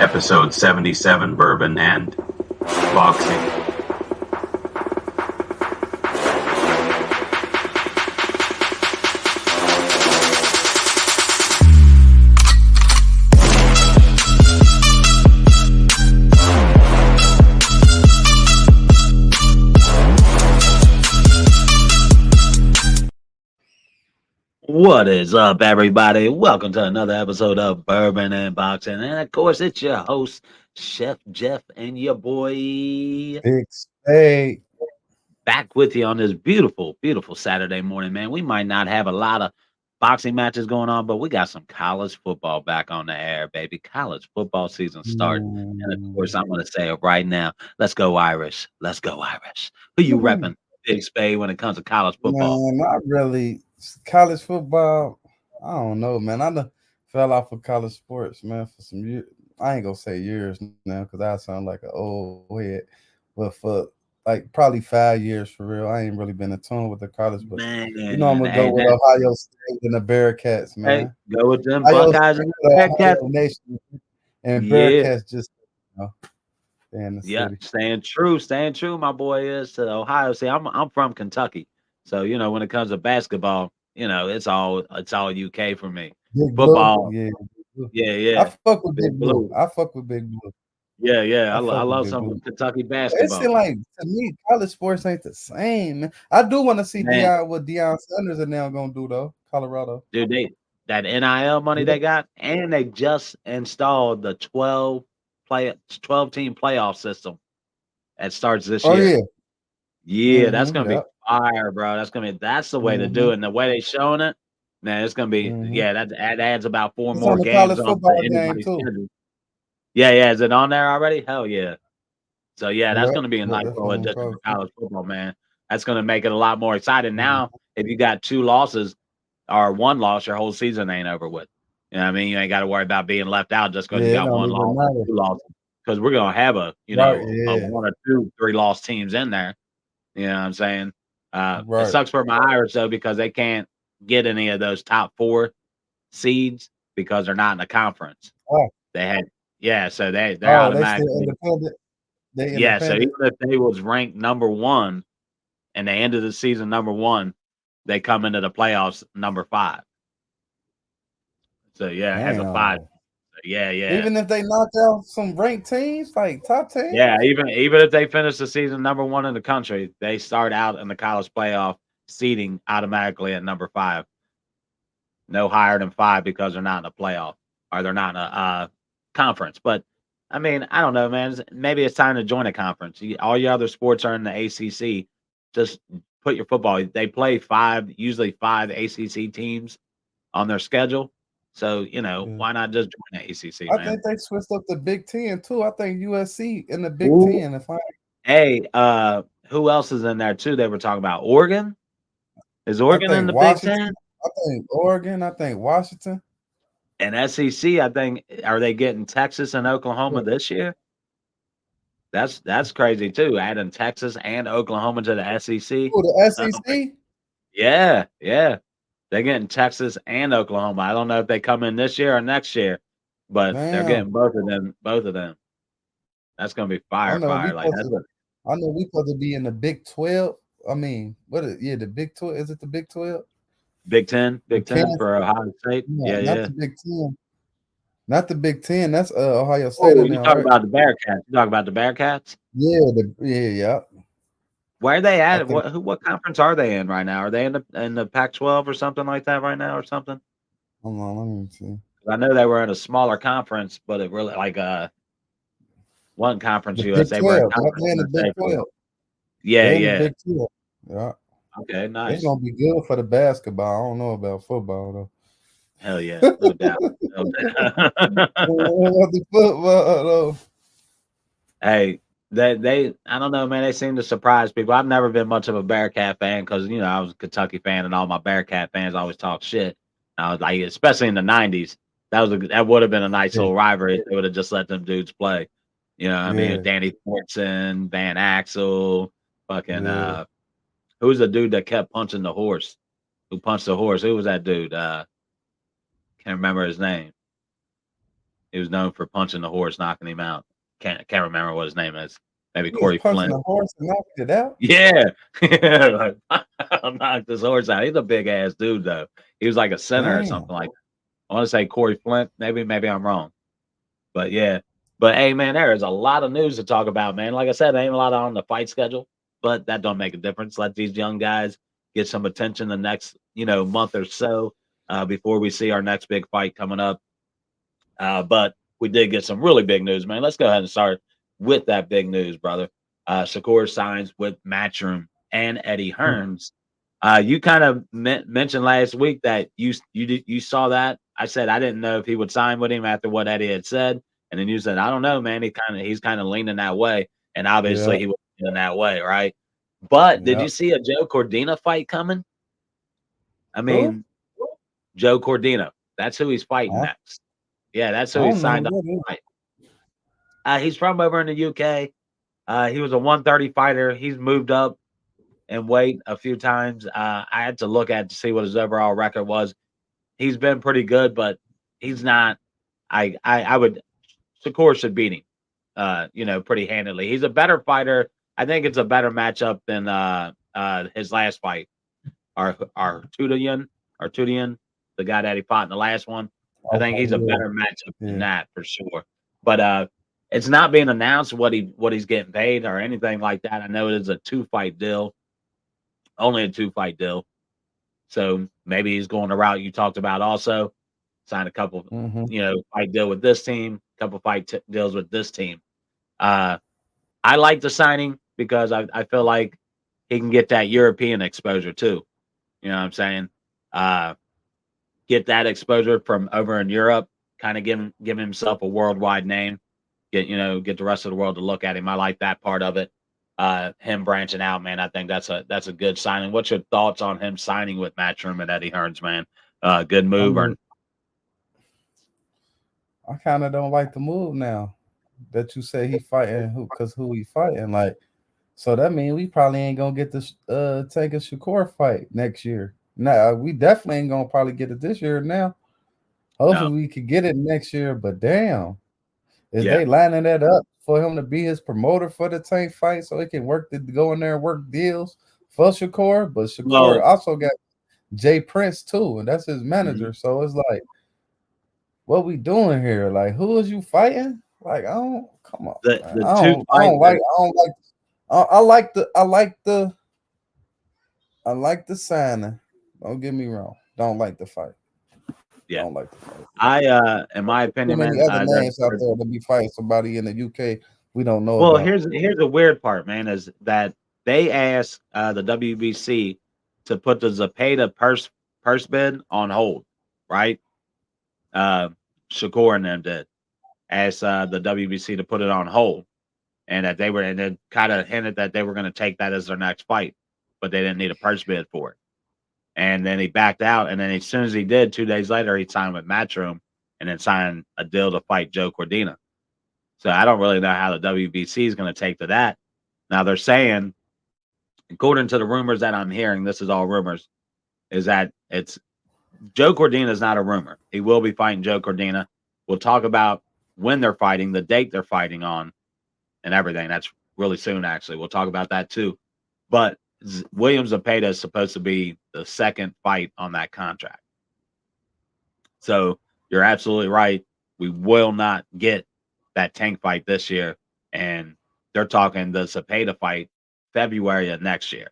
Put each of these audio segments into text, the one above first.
episode 77, Bourbon and Boxing. What is up, everybody? Welcome to another episode of Bourbon and Boxing. And of course, it's your host, Chef Jeff, and your boy Big Spade. back with you on this beautiful, beautiful Saturday morning, man. We might not have a lot of boxing matches going on, but we got some college football back on the air, baby. College football season starting. And of course, I'm going to say it right now. Let's go Irish. Let's go Irish. Who you repping, Big Spade, when it comes to college football? Man, not really. College football, I don't know, man. I done fell off of college sports, man, for some years. I ain't gonna say years now because I sound like an old head, but for like probably 5 years for real. I ain't really been in tune with the college, but Man, I'm gonna go with Ohio State and the Bearcats, man. Hey, go with them Ohio Buckeyes State, and the Bearcats. Ohio Nation, and Yeah. Bearcats just they're in the Yeah, city. staying true. My boy is to Ohio. See, I'm from Kentucky, so when it comes to basketball, it's all UK for me. Big Blue, Football, yeah. Big Blue. yeah, I fuck with Big Big Blue. Blue, I fuck with Big Blue. yeah. I I fuck with love Big some Blue. Kentucky It basketball, seems like to me, college sports ain't the same, man. I do want to see man. what Deion Sanders are now gonna do though. Colorado. Dude, that NIL money Yeah. they got, and they just installed the 12 team playoff system that starts this Oh year. yeah. Yeah, that's gonna be Yep. fire, bro. That's the way to do it. And the way they showing it, man, it's gonna be that adds about 4 It's on more the games college on to football game anybody's too. schedule. Yeah. Is it on there already? Hell yeah. So yeah, that's Yep. gonna be a nice That's little on addition for college. college football, man. That's gonna make it a lot more exciting. Mhm. Now, if you got 2 losses or 1 loss, your whole season ain't over with. You know what I mean? You ain't got to worry about being left out just because you Yeah, it got don't 1 even loss or matter. 2 losses. Because we're gonna have a Right. a Yeah. 1 or 2 3 loss teams in there. You know what I'm saying? It Right. sucks for my Irish though because they can't get any of those top 4 seeds because they're not in the conference. Oh, They had so they're they still automatically independent. They so independent. even if they was ranked number 1 and they ended the season number 1, they come into the playoffs number 5. So yeah, it has a 5. Damn. Yeah. Even if they knock out some ranked teams, like top teams. Yeah, even if they finish the season number 1 in the country, they start out in the college playoff seeding automatically at number 5. No higher than 5 because they're not in a playoff or they're not in a conference. But I mean, I don't know, man. Maybe it's time to join a conference. All your other sports are in the ACC. Just put your football. They play usually 5 ACC teams on their schedule. So Yeah. why not just join the ACC, I man? think they switched up the Big Ten too. I think USC in the Big Ooh. Ten. Hey, who else is in there too? They were talking about Oregon. Is Oregon in the Big Ten? I think Oregon. I think Washington. And SEC, I think, are they getting Texas and Oklahoma this year? That's crazy too. Adding Texas and Oklahoma to the SEC. Oh, the SEC. Yeah. They're getting Texas and Oklahoma. I don't know if they come in this year or next year, but they're getting both of them. That's gonna be fire. Like I know we supposed to be in the Big 12. I mean, the Big 12. Is it the Big 12? Big 10 for Ohio State. No, Yeah. not the Big 10. Not the Big 10. That's Ohio State Oh, you now, talk right? about the Bearcats. You talk about the Bearcats? Yeah. Where are they at? What conference are they in right now? Are they in the Pac-12 or something like that right now or something? Hold on, let me see. I know they were in a smaller conference, but it really like one conference The USA. Big 12. They're in the Big 12. Yeah. They're in the Big 12. Yeah. Okay, nice. It's gonna be good for the basketball. I don't know about football though. Hell yeah, no doubt. The football though. Hey, I don't know, man. They seem to surprise people. I've never been much of a Bearcat fan because I was a Kentucky fan, and all my Bearcat fans always talk shit. I was like, especially in the '90s, that would have been a nice little rivalry if they would have just let them dudes play. I mean, Danny Thornton, Van Axel, fucking who's the dude that kept punching the horse? Who punched the horse? Who was that dude? Can't remember his name. He was known for punching the horse, knocking him out. Can't remember what his name is. Maybe He was Corey punching Flint. the horse and knocked it out. Yeah. Like, I'll knock this horse out. He's a big ass dude though. He was like a center or Damn. something like that. I want to say Corey Flint. Maybe I'm wrong. But yeah. But hey man, there is a lot of news to talk about, man. Like I said, there ain't a lot on the fight schedule, but that don't make a difference. Let these young guys get some attention the next, month or so before we see our next big fight coming up. But we did get some really big news, man. Let's go ahead and start with that big news, brother. Shakur signs with Matchroom and Eddie Hearns. You kind of mentioned last week that you saw that. I said I didn't know if he would sign with him after what Eddie had said, and then you said I don't know, man. He's kind of leaning that way, and obviously he was leaning that way, right? But did you see a Joe Cordina fight coming? I mean, Joe Cordina. That's who he's fighting next. Yeah, that's who he signed up to fight. He's from over in the UK. He was a 130 fighter. He's moved up in weight a few times. I had to look at to see what his overall record was. He's been pretty good, but he's not. I would Shakur should beat him. Pretty handily. He's a better fighter. I think it's a better matchup than his last fight. Artudian, the guy that he fought in the last one. I think he's a better matchup than that for sure. But it's not being announced what he's getting paid or anything like that. I know it is a 2-fight deal, only a 2-fight deal. So maybe he's going the route you talked about. Also, sign a couple, fight deal with this team, couple fight deals with this team. I like the signing because I feel like he can get that European exposure too. You know what I'm saying? Get that exposure from over in Europe, kind of give himself a worldwide name. Get the rest of the world to look at him. I like that part of it. Him branching out, man. I think that's a good signing. What's your thoughts on him signing with Matchroom and Eddie Hearns, man? Good move or? I kind of don't like the move now that you say he fighting who he fighting. Like, so that means we probably ain't gonna get this take a Shakur fight next year. Nah, we definitely ain't gonna probably get it this year now. Hopefully we could get it next year, but damn. Is they lining that up for him to be his promoter for the Tank fight so he can go in there and work deals for Shakur? But Shakur also got Jay Prince too, and that's his manager. So it's like, what we doing here? Like, who is you fighting? Like, I don't come on. I like the signing. Don't get me wrong. Don't like the fight. Yeah. Don't like the fight. In my opinion, too many man, other names out there to be fighting somebody in the UK we don't know. Well, about. here's the weird part, man, is that they asked the WBC to put the Zepeda purse bid on hold, right? Shakur and them did ask the WBC to put it on hold, and then kind of hinted that they were going to take that as their next fight, but they didn't need a purse bid for it. And then he backed out, and then as soon as he did, 2 days later, he signed with Matchroom and then signed a deal to fight Joe Cordina. So I don't really know how the WBC is going to take to that. Now they're saying, according to the rumors that I'm hearing, this is all rumors, is that it's Joe Cordina is not a rumor. He will be fighting Joe Cordina. We'll talk about when they're fighting, the date they're fighting on, and everything. That's really soon, actually. We'll talk about that too. But William Zepeda is supposed to be the second fight on that contract. So you're absolutely right. We will not get that Tank fight this year. And they're talking the Zepeda fight February of next year.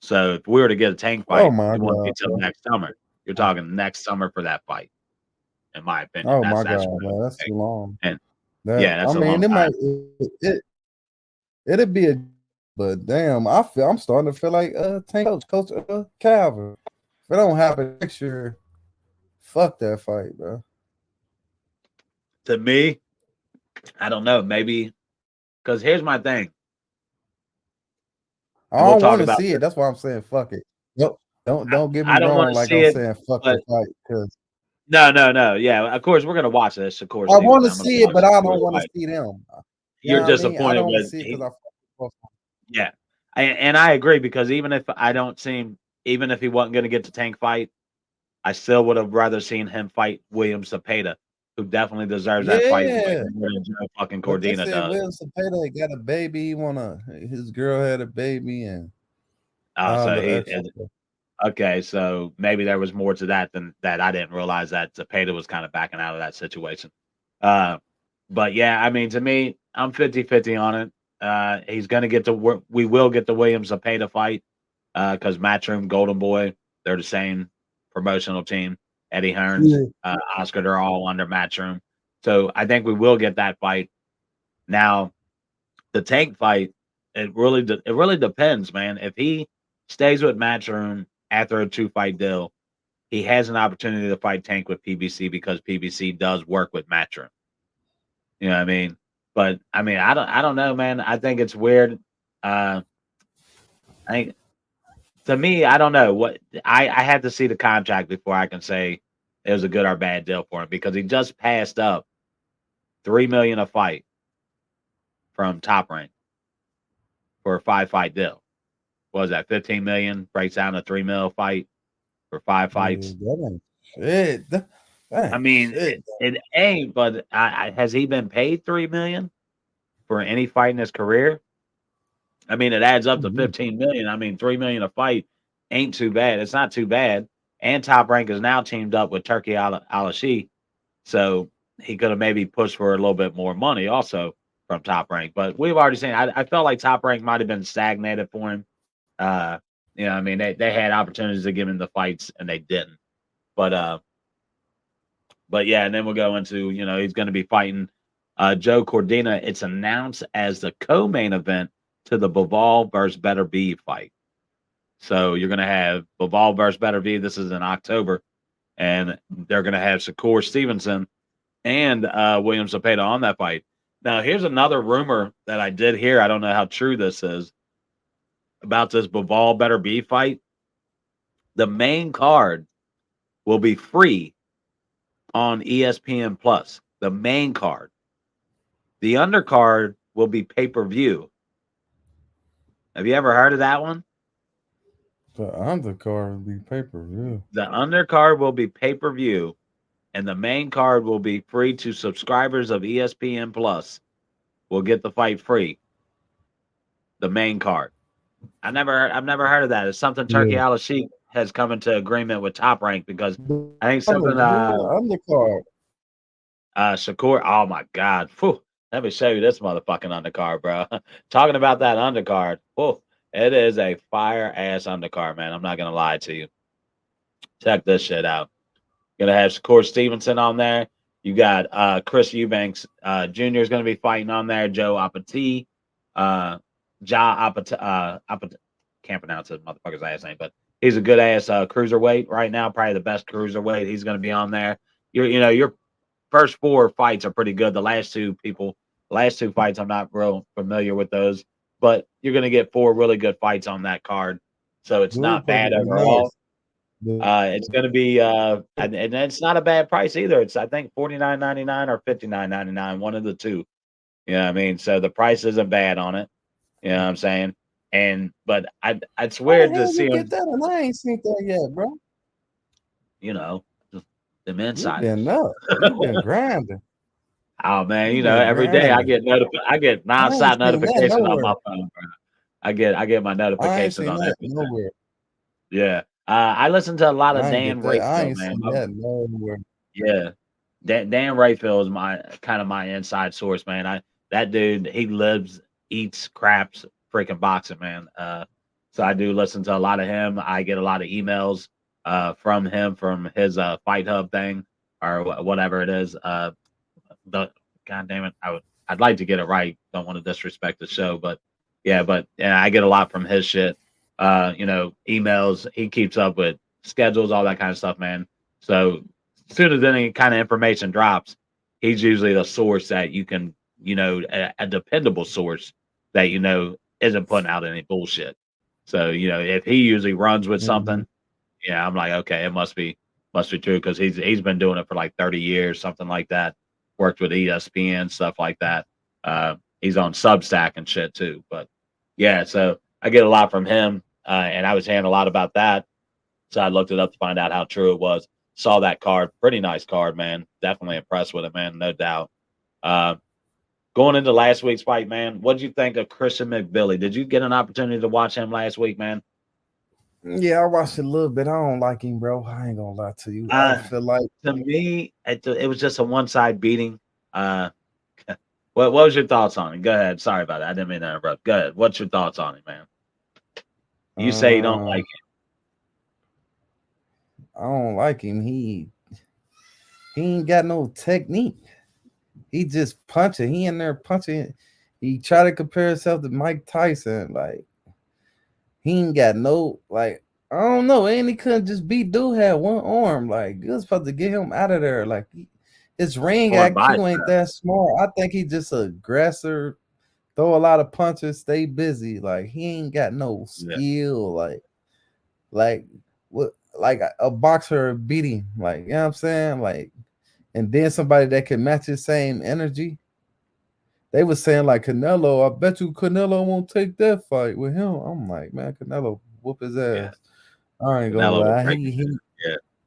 So if we were to get a Tank fight, it won't be till next summer. You're talking next summer for that fight, in my opinion. That's too long. And that's a long time. It'd be but damn, I'm starting to feel like Tank coach Calvin. If it don't happen next year, fuck that fight, bro. To me, I don't know. Maybe because here's my thing. I don't want to see it. That's why I'm saying fuck it. Nope. Don't get me wrong. Like I'm saying fuck the fight because. No. Yeah, of course we're gonna watch this. Of course, I want to see it, but I don't want to see them. You're disappointed with yeah, and I agree because even if he wasn't going to get the Tank fight, I still would have rather seen him fight William Zepeda who definitely deserves that fight way Yeah. more than Joe fucking But they Cordina said does. Will Cepeda got a baby. His girl had a baby and Oh, all so the he extra stuff. okay. So maybe there was more to that than that. I didn't realize that Zepeda was kind of backing out of that situation. Uh, but yeah, I mean, to me, I'm 50-50 on it. He's going to get to we will get the Williams Zepeda fight because Matchroom, Golden Boy, they're the same promotional team. Eddie Hearns, Yeah. Oscar, they're all under Matchroom. So I think we will get that fight. Now, the Tank fight, it really depends, man. If he stays with Matchroom after a 2-fight deal, he has an opportunity to fight Tank with PBC because PBC does work with Matchroom. You know what I mean? But I mean, I don't know, man. I think it's weird. I think to me, I don't know what I had to see the contract before I can say it was a good or bad deal for him because he just passed up 3 million a fight from Top Rank for a 5-fight deal. What was that 15 million breaks down to 3 mil fight for 5 Yeah, fights? that ain't shit. That I ain't mean, shit. it ain't, but has he been paid 3 million for any fight in his career? I mean, it adds up to Mhm. 15 million. I mean, 3 million a fight ain't too bad. It's not too bad. And Top Rank is now teamed up with Turkey Alashi, so he could have maybe pushed for a little bit more money also from Top Rank. But we've already seen. I felt like Top Rank might have been stagnated for him. Uh, I mean, they had opportunities to give him the fights and they didn't. But but yeah, and then we'll go into he's going to be fighting Joe Cordina. It's announced as the co-main event to the Bivol versus Beterbiev fight. So you're going to have Bivol versus Beterbiev. This is in October, and they're going to have Shakur Stevenson and William Zepeda on that fight. Now, here's another rumor that I did hear. I don't know how true this is about this Bivol Beterbiev fight. The main card will be free on ESPN Plus. The main card. The undercard will be pay-per-view. Have you ever heard of that one? The undercard would be pay-per-view. The undercard will be pay-per-view, and the main card will be free to subscribers of ESPN Plus. Will get the fight free. The main card. I've never heard of that. It's something Turkey Yeah. Al-Sheikh has come into agreement with Top Rank because The I think something undercard. Shakur. Oh my God. Whew. Let me show you this motherfucking undercard, bro. Talking about that undercard. Whew. It is a fire ass undercard, man. I'm not gonna lie to you. Check this shit out. Gonna have Shakur Stevenson on there. You got Chris Eubanks Jr. is gonna be fighting on there. Joe Apathy, can't pronounce his motherfucker's last name, but he's a good ass cruiserweight right now. Probably the best cruiserweight. He's gonna be on there. Your first 4 fights are pretty good. Last two fights, I'm not real familiar with those, but you're gonna get 4 really good fights on that card. So it's Dude, not supposed to bad be overall. nice. The It's going to be, and it's not a bad price either. It's I think $49.99 or $59.99, one of the two. You know what I mean? So the price isn't bad on it. You know what I'm saying? But it's How the weird to hell see you him. get that? And I ain't seen that yet, bro. You know, just them You been insiders. up. You been grinding. Oh man, You been every day grinding. I get I ain't nonstop seen that notification on nowhere. my phone, bro. I get my I ain't notifications seen on that everything. nowhere. Yeah. I listen to a lot of I ain't get Dan that. I Rayfield, ain't man. seen that nowhere. Yeah. Dan Rayfield is my kind of my inside source, man. That dude, he lives, eats, craps, freaking boxing, man. So I do listen to a lot of him. I get a lot of emails from him from his Fight Hub thing or whatever it is. The God damn it, I'd like to get it right. Don't want to disrespect the show, but yeah, I get a lot from his shit. Emails. He keeps up with schedules, all that kind of stuff, man. So as soon as any kind of information drops, he's usually the source that you can, a dependable source that isn't putting out any bullshit. So if he usually runs with Mhm. something, yeah, I'm like, okay, it must be true because he's been doing it for like 30 years, something like that. Worked with ESPN, stuff like that. He's on Substack and shit too. But yeah, so I get a lot from him, and I was hearing a lot about that. So I looked it up to find out how true it was. saw that card. Pretty nice card, man. Definitely impressed with it, man. No doubt. Going into last week's fight, man, what did you think of Christian McBilly? Did you get an opportunity to watch him last week, man? Yeah, I watched it a little bit. I don't like him, bro. I ain't gonna lie to you. I feel like To me, it was just a one-side beating. What was your thoughts on it? Go ahead. Sorry about that. I didn't mean to interrupt. Go ahead. What's your thoughts on it, man? You say you don't like it. I don't like him. He ain't got no technique. He just punching. He in there punching. He try to compare himself to Mike Tyson. Like he ain't got no like. I don't know. And he couldn't just beat dude had one arm. Like you was supposed to get him out of there. Like his ring IQ ain't that smart. I think he just an aggressor. Throw a lot of punches. Stay busy. Like he ain't got no skill. Like what? Like a boxer beating. Like you know what I'm saying. Like. And then somebody that can match his same energy. They were saying like Canelo, I bet you Canelo won't take that fight with him. I'm like, man, Canelo whoop his ass. Yeah. I ain't gonna lie.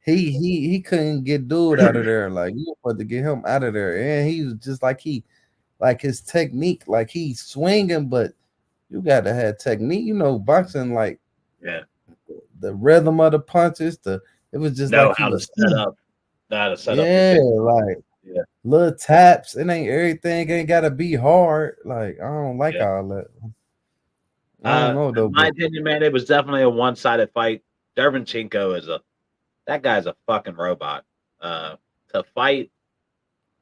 He couldn't get dude out of there. Like you supposed to get him out of there. And he was just like his technique, like he's swinging, but you gotta have technique. You know, boxing like the rhythm of the punches, it was just like how to set up. Like little taps. It ain't everything. Ain't gotta be hard. Like I don't like all that. I don't know though. In my opinion, man, it was definitely a one-sided fight. Derevyanchenko that guy's a fucking robot. To fight,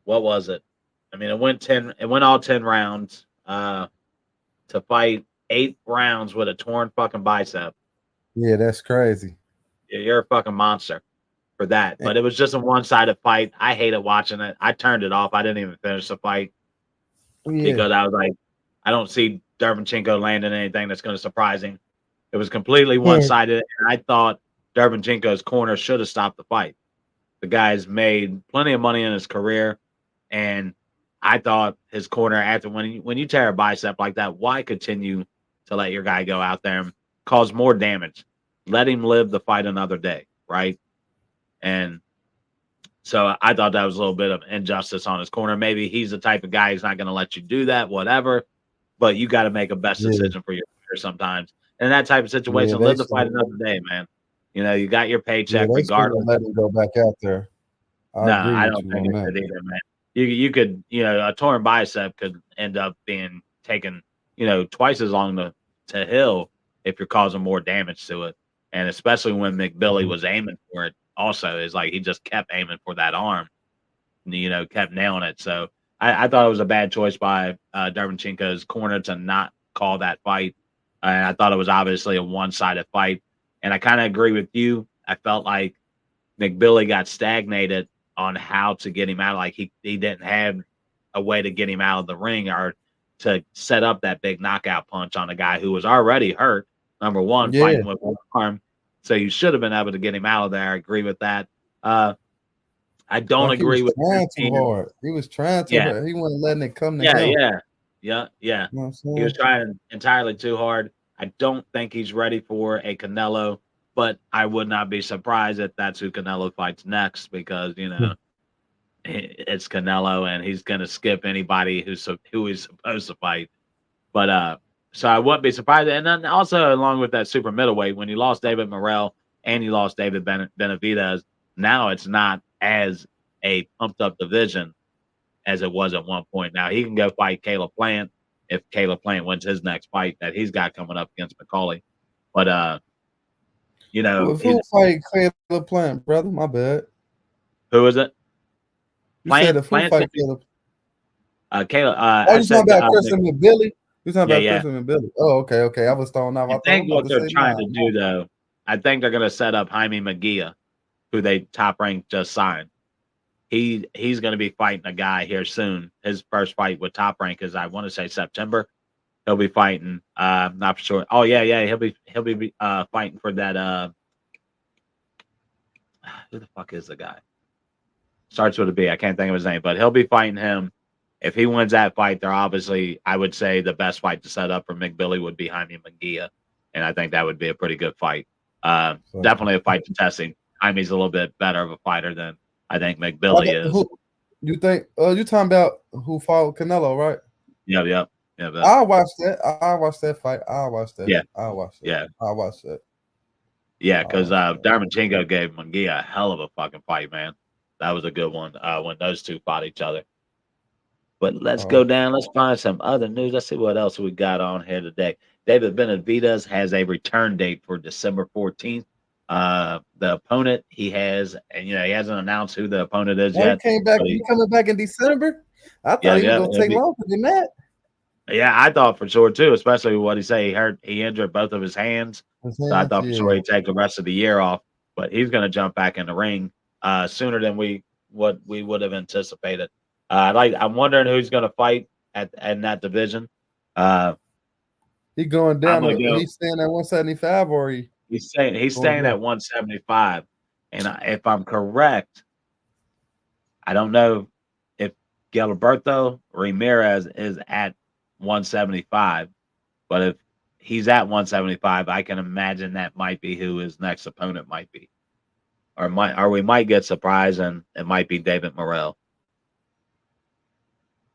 what was it? I mean, it went all 10 rounds. To fight 8 rounds with a torn fucking bicep. Yeah, that's crazy. You're a fucking monster for that, but it was just a one-sided fight. I hated watching it. I turned it off. I didn't even finish the fight because I was like, I don't see Derevyanchenko landing anything that's going to surprise him. It was completely one-sided, and I thought Derevyanchenko's corner should have stopped the fight. The guy's made plenty of money in his career, and I thought his corner after when you tear a bicep like that, why continue to let your guy go out there and cause more damage? Let him live the fight another day, right? And so I thought that was a little bit of injustice on his corner. Maybe he's the type of guy who's not going to let you do that, whatever. But you got to make a best decision for your career sometimes. And in that type of situation, live the fight another day, man. You know, you got your paycheck regardless. Let him go back out there. I don't think it could either, man. You could, a torn bicep could end up being taken, twice as long to heal if you're causing more damage to it. And especially when McBilly was aiming for it. Also, is like he just kept aiming for that arm, kept nailing it. So I thought it was a bad choice by Derevyanchenko's corner to not call that fight. And I thought it was obviously a one-sided fight. And I kind of agree with you. I felt like McBilly got stagnated on how to get him out. Like he didn't have a way to get him out of the ring or to set up that big knockout punch on a guy who was already hurt. Number one, fighting with one arm. So you should have been able to get him out of there. I agree with that. I don't agree with trying too hard. He was trying too hard. He wasn't letting it come to him. Yeah. You know he was trying entirely too hard. I don't think he's ready for a Canelo, but I would not be surprised if that's who Canelo fights next because, it's Canelo and he's going to skip anybody who he's supposed to fight. But so I wouldn't be surprised. And then also along with that super middleweight, when you lost David Morrell and you lost David Benavidez, now it's not as a pumped up division as it was at one point. Now he can go fight Caleb Plant if Caleb Plant wins his next fight that he's got coming up against McCauley. But who fight Caleb Plant, brother? My bad. Who is it? You said if who fight Caleb? Caleb. You talking about Christian McBilly? You talking about Christian McBilly? Oh, okay. I was throwing off. I think what they're trying to do, though, I think they're going to set up Jaime Munguia, who they top ranked just signed. He's going to be fighting a guy here soon. His first fight with Top Rank is, I want to say, September. He'll be fighting. I'm not sure. Oh yeah. He'll be fighting for that. Who the fuck is the guy? Starts with a B. I can't think of his name, but he'll be fighting him. If he wins that fight, they're obviously, I would say, the best fight to set up for McBilly would be Jaime Munguia, and I think that would be a pretty good fight. Definitely a fight to test him. Jaimy's a little bit better of a fighter than I think I McBilly got- is. who you think? You talking about who fought Canelo, right? Yep. I'll watch that. I'll watch that fight. I'll watch that. Yeah, I'll watch that. yeah, I'll watch that. yeah. I'll Because watch that. Darmanchenko gave Munguia a hell of a fucking fight, man. That was a good one when those two fought each other. But let's Oh, go down. Let's find some other news. Let's see what else we got on here today. David Benavidez has a return date for December 14th. The opponent he has, and he hasn't announced who the opponent is oh, he yet. came back. But He coming back in December. I yeah, thought he was gonna take longer than that. yeah, I thought for sure too, especially what he said he injured both of his hands. So I thought for sure he'd take the rest of the year off. But he's going to jump back in the ring sooner than what we would have anticipated. I'm wondering who's going to fight in that division. He going down. Go. He's staying at 175, or he's staying at 175. And if I'm correct, I don't know if Gilberto Ramirez is at 175, but if he's at 175, I can imagine that might be who his next opponent might be, or we might get surprised and it might be David Morrell.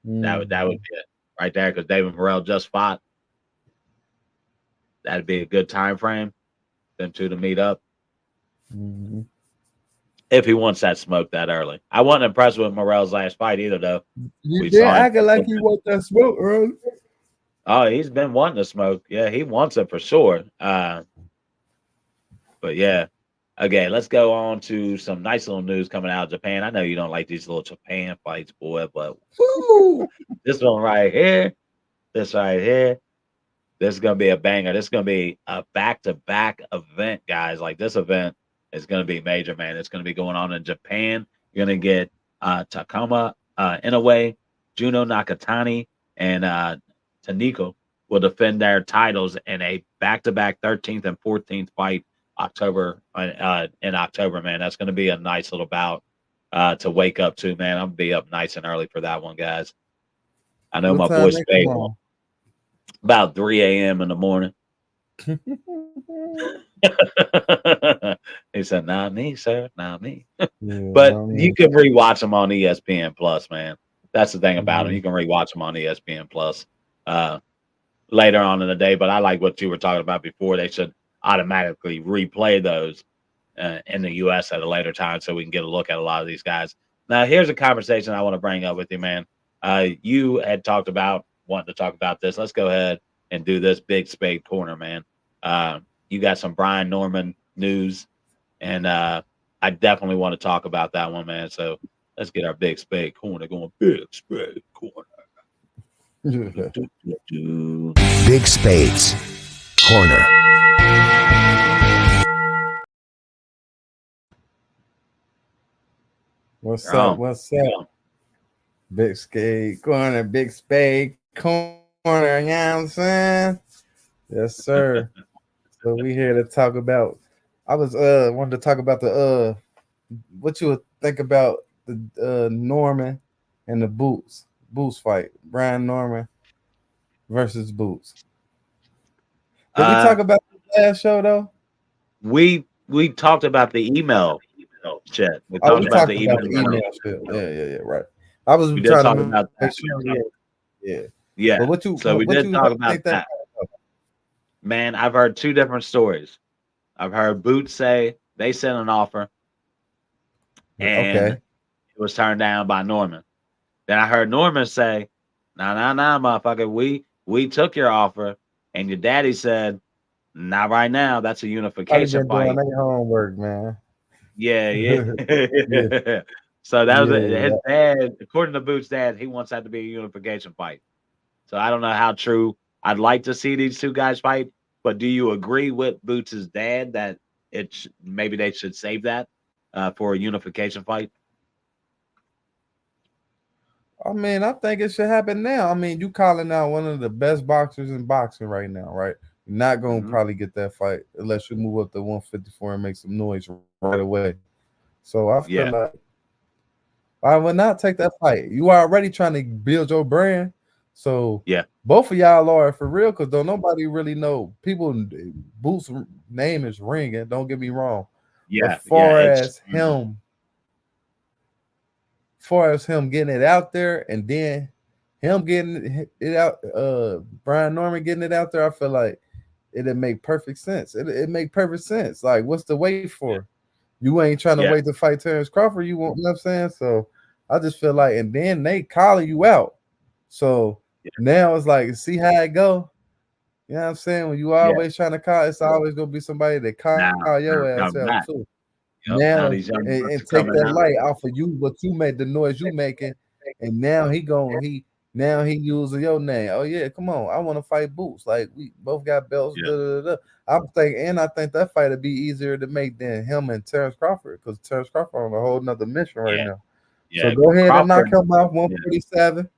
That would be it right there, because David Morrell just fought. That'd be a good time frame them two to meet up. Mm-hmm. If he wants that smoke that early. I wasn't impressed with Morrell's last fight either, though. Yeah, acting like he wants that smoke early. Oh, he's been wanting to smoke. Yeah, he wants it for sure. But yeah. Okay, let's go on to some nice little news coming out of Japan. I know you don't like these little Japan fights, boy, but woo, this one right here, this is going to be a banger. This is going to be a back-to-back event, guys. Like, this event is going to be major, man. It's going to be going on in Japan. You're going to get Takuma Inoue, Juno Nakatani, and Taniko will defend their titles in a back-to-back 13th and 14th fight in October, man. That's going to be a nice little bout to wake up to, man. I'm going to be up nice and early for that one, guys. I know my boy Spade won. About 3 a.m. in the morning. He said, "Not me, sir, not me." But you can rewatch them on ESPN Plus, man. That's the thing about them. You can rewatch them on ESPN Plus later on in the day. But I like what you were talking about before. They should automatically replay those in the U.S. at a later time so we can get a look at a lot of these guys. Now, here's a conversation I want to bring up with you, man. You had talked about wanting to talk about this. Let's go ahead and do this Big Spade Corner, man. You got some Brian Norman news, and I definitely want to talk about that one, man. So let's get our Big Spade Corner going. Big Spade Corner. Big Spades Corner. What's up? What's up? Big Spade Corner, Big Spade Corner. You know what I'm saying? Yes, sir. So we here to talk about. I was wanted to talk about the what you would think about the Norman and the Boots fight. Brian Norman versus Boots. Did we talk about the last show though? We talked about the email chat. We talked about the email shit. Yeah, right. I was trying to talk about that. Yeah. But what you we did talk about that. Man, I've heard two different stories. I've heard Boots say they sent an offer and it was turned down by Norman. Then I heard Norman say, nah, motherfucker, we took your offer and your daddy said, not right now. That's a unification fight. Doing homework, man. Yeah. So that was his dad, according to Boots' dad, he wants that to be a unification fight. So I don't know how true. I'd like to see these two guys fight, but do you agree with Boots' dad that maybe they should save that for a unification fight? I mean, I think it should happen now. I mean, you calling out one of the best boxers in boxing right now, right? You're not going to probably get that fight unless you move up to 154 and make some noise right away. So I feel like I would not take that fight. You are already trying to build your brand. So both of y'all are for real, because don't nobody really know. People, Boots' name is ringing. Don't get me wrong. Yeah, But far as him getting it out there and then him getting it out, Brian Norman getting it out there, I feel like it'd make perfect sense. It make perfect sense. Like, what's the wait for? You ain't trying to wait to fight Terrence Crawford. You won't, you know what I'm saying? So I just feel like, and then they calling you out. So now it's like, see how it go. You know what I'm saying? When you always trying to call, it's always gonna be somebody that call your ass out back. too. Yep. Now these young and bucks are take coming that out. light off of you, what you made, the noise you making, and now he using your name. Oh yeah, come on, I want to fight Boots. Like, we both got belts. I think that fight would be easier to make than him and Terrence Crawford, because Terrence Crawford on a whole nother mission right now. So go ahead and knock him off 147.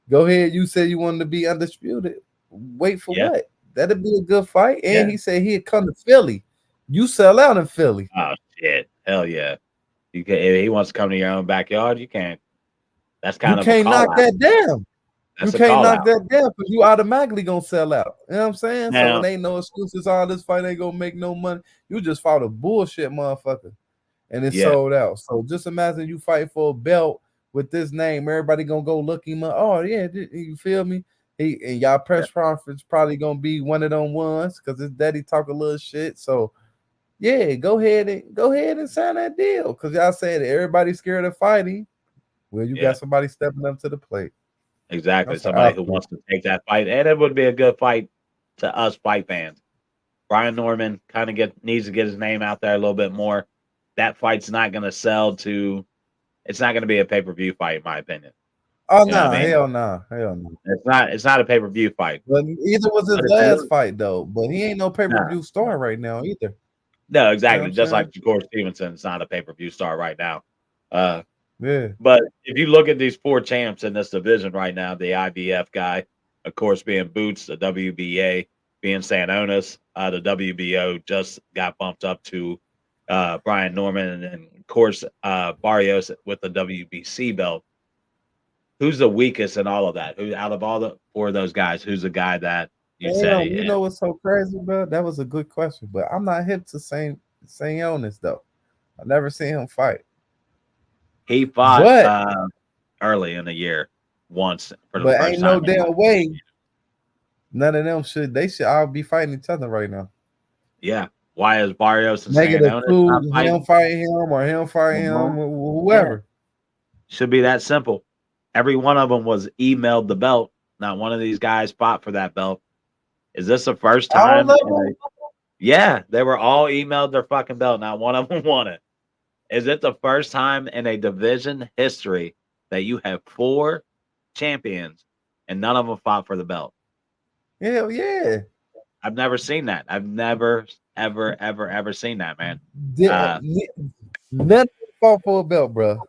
Go ahead. You said you wanted to be undisputed. Wait for what? That'd be a good fight. And he said he'd come to Philly. You sell out in Philly. Oh shit! Hell yeah! You can. If he wants to come to your own backyard, you can't. That's kind of you can't knock that down. That's you can't knock that down because you automatically gonna sell out. You know what I'm saying? Now, so it ain't no excuses. All this fight ain't gonna make no money. You just fought a bullshit motherfucker, and it sold out. So just imagine you fight for a belt with this name. Everybody gonna go look him up. Oh yeah, you feel me? And y'all press conference probably gonna be one of them ones because his daddy talk a little shit. So yeah, go ahead and sign that deal because y'all said everybody's scared of fighting. Well, you got somebody stepping up to the plate. Exactly. Somebody who wants to take that fight. And it would be a good fight to us fight fans. Brian Norman kind of needs to get his name out there a little bit more. That fight's not going to sell to. It's not going to be a pay-per-view fight, in my opinion. Oh no, hell no. It's not a pay-per-view fight. But either was his last fight though. But he ain't no pay-per-view star right now either. No, exactly. You know just like Shakur Stevenson, it's not a pay-per-view star right now. But if you look at these 4 champs in this division right now, the IBF guy, of course, being Boots, the WBA, being Sanonis, the WBO just got bumped up to Brian Norman, and of course, Barrios with the WBC belt. Who's the weakest in all of that? Who out of all the 4 of those guys, who's the guy that you say? You know what's so crazy, bro? That was a good question, but I'm not hip to Sanonis though. I never seen him fight. He fought early in the year once for the first time. But ain't no damn way. None of them should all be fighting each other right now. Yeah. Why is Barrios and Sanonis him fighting him or him fighting him or whoever? Yeah. Should be that simple. Every one of them was emailed the belt. Not one of these guys fought for that belt. Is this the first time? Yeah, they were all emailed their fucking belt. Not one of them won it. Is it the first time in a division history that you have 4 champions and none of them fought for the belt? Hell yeah. I've never seen that. I've never, ever seen that, man. None of them fought for a belt, bro.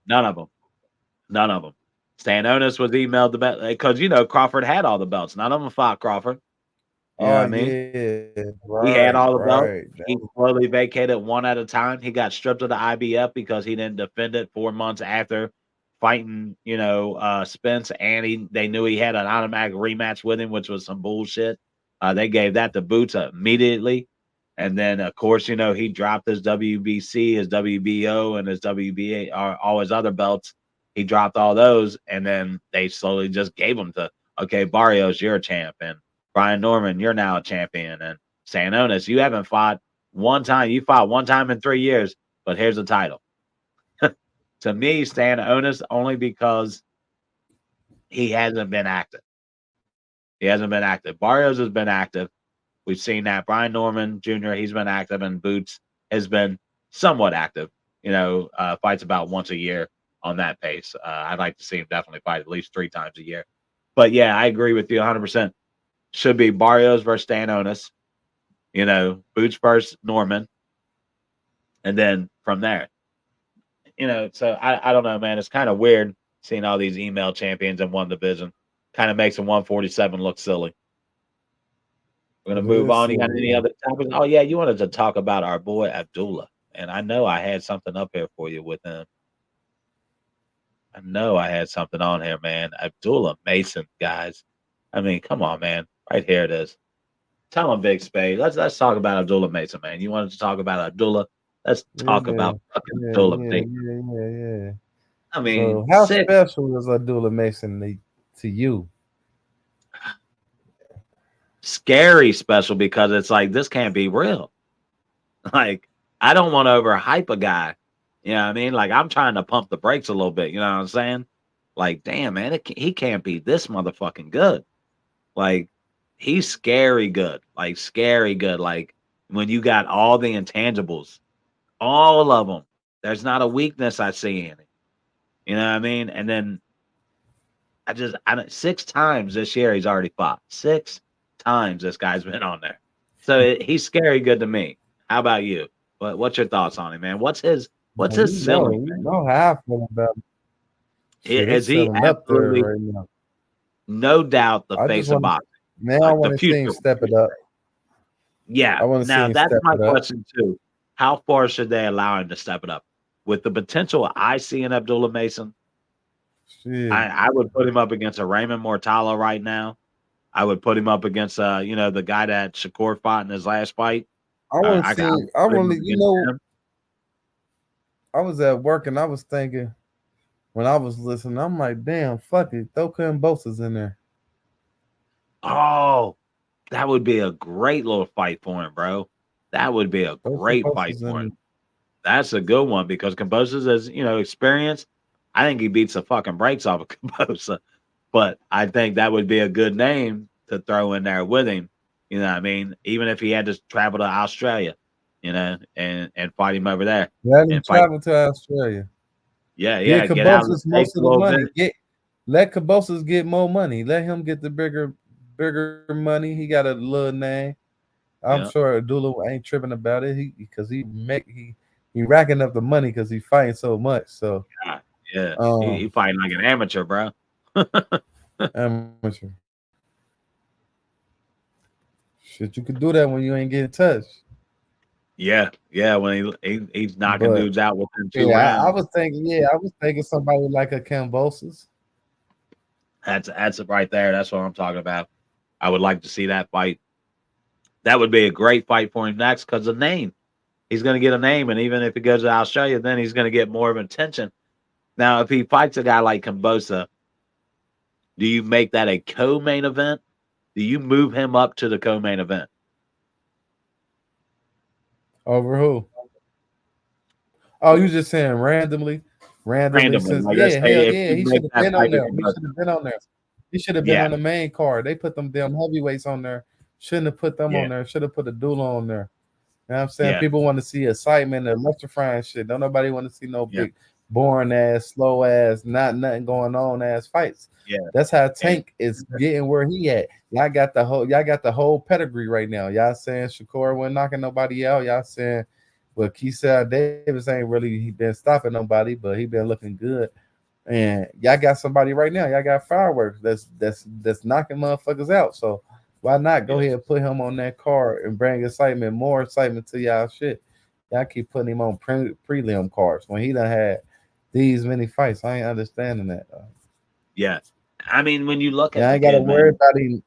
None of them. Sanonis was emailed the belt because, Crawford had all the belts. None of them fought Crawford. You know what I mean? Yeah, he had all the belts. He slowly vacated one at a time. He got stripped of the IBF because he didn't defend it 4 months after fighting, Spence, and they knew he had an automatic rematch with him, which was some bullshit. They gave that to Boots immediately. And then, of course, he dropped his WBC, his WBO, and his WBA, all his other belts. He dropped all those, and then they slowly just gave them to, okay, Barrios, you're a champ, and Brian Norman, you're now a champion, and Sanonis, you haven't fought one time. You fought one time in 3 years, but here's the title. To me, Sanonis, only because he hasn't been active. Barrios has been active. We've seen that. Brian Norman Jr., he's been active, and Boots has been somewhat active. Fights about once a year on that pace. I'd like to see him definitely fight at least 3 times a year. But, yeah, I agree with you 100%. Should be Barrios versus Sanonis. Boots versus Norman. And then from there. So I don't know, man. It's kind of weird seeing all these email champions in one division. Kind of makes a 147 look silly. We're going to move on. You got any other topics? Oh, yeah, you wanted to talk about our boy Abdullah. And I know I had something up here for you with him. I know I had something on here, man. Abdullah Mason, guys. I mean, come on, man. Right here it is. Tell him, Big Spade. Let's talk about Abdullah Mason, man. You wanted to talk about Abdullah. Let's talk about fucking Abdullah Mason. Yeah. I mean, So, how 6. special is Abdullah Mason to you? Scary special because it's like this can't be real. Like, I don't want to overhype a guy. You know what I mean? Like, I'm trying to pump the brakes a little bit. You know what I'm saying? Like, damn, man, he can't be this motherfucking good. Like, he's scary good. Like, scary good. Like, when you got all the intangibles, all of them, there's not a weakness I see in it. You know what I mean? And then I don't, 6 times this year he's already fought. 6 times this guy's been on there. So he's scary good to me. How about you? What's your thoughts on him, man? What's his ceiling? You know how I feel about him. Shit, Is it's he selling up there absolutely, right now. no doubt, the I face just of want boxing? now. I Like the want to see him future. step it up. Yeah. I want to see Now him that's step my it up. question too. How far should they allow him to step it up? With the potential I see in Abdullah Mason, Shit, I would put him up against a Raymond Mortala right now. I would put him up against the guy that Shakur fought in his last fight. I want to I see. would I put him want up to. against him. I was at work and I was thinking when I was listening, I'm like, damn, fuck it, throw Cambosa's in there. Oh, that would be a great little fight for him, bro. That would be a Throw great fight Cambosa's for in him. there. That's a good one because Cambosa's is, experience. I think he beats the fucking brakes off of Cambosa. But I think that would be a good name to throw in there with him. You know what I mean? Even if he had to travel to Australia, and fight him over there. Let him And fight. travel to Australia. Yeah, Get get out of the Cambosa's States most a of the little money. bit. Let Cambosa's get more money. Let him get the bigger money. He got a little name. I'm Yeah. sure Abdullah ain't tripping about it. He racking up the money because he fighting so much. So God, yeah. He fighting like an amateur, bro. amateur. Shit, you could do that when you ain't getting touched. Yeah. When he's knocking But dudes out within 2 yeah, I rounds. was thinking somebody like a Cambosa's. That's it right there. That's what I'm talking about. I would like to see that fight. That would be a great fight for him next because of name. He's going to get a name, and even if he goes to Australia, then he's going to get more of attention. Now, if he fights a guy like Cambosa, do you make that a co-main event? Do you move him up to the co-main event? Over who? Oh, you just saying randomly Randomly, since like let's hell say if yeah, you he make should have that been on fight with there. He Cambosa, should have been on there. He should have been yeah, on the main card. They put them damn heavyweights on there. Shouldn't have put them yeah, on there. Should have put a doula on there. You know what I'm saying? yeah, People want to see excitement and electrifying shit. Don't nobody want to see no yeah, big, boring ass, slow ass, nothing going on ass fights. yeah, That's how and Tank is getting where he at. Y'all got the whole pedigree right now. Y'all saying Shakur wasn't knocking nobody out. Y'all saying, well, Keisha Davis ain't really he been stopping nobody, but he been looking good. And y'all got somebody right now. Y'all got fireworks that's knocking motherfuckers out. So why not go yeah, ahead and put him on that card and bring more excitement to y'all shit. Y'all keep putting him on prelim cards when he done had these many fights. I ain't understanding that. yeah. I mean, when you look at Y'all the ain't got to kid, worry man, about him.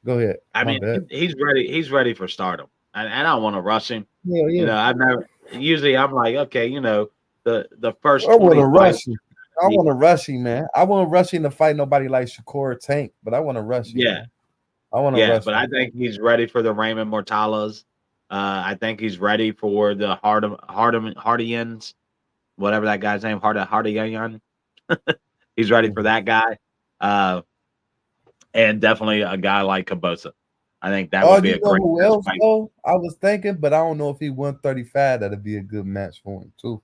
Go ahead. I My mean, bad. he's ready. He's ready for stardom, and I don't want to rush him. Yeah. I've never. Usually, I'm like, okay, the first I want 20 to fights. rush him. I want to rush him, man. I want to rush him to fight nobody like Shakur or Tank, but I want to rush him, Yeah, man. I want to yeah, rush but him. I think he's ready for the Raymond Mortalas. I think he's ready for the Hardians, whatever that guy's name, Hardiyan. He's ready for that guy. And definitely a guy like Cambosa. I think that Oh, would be you a know great who match else fight. though? I was thinking, but I don't know if he 135. That'd be a good match for him too.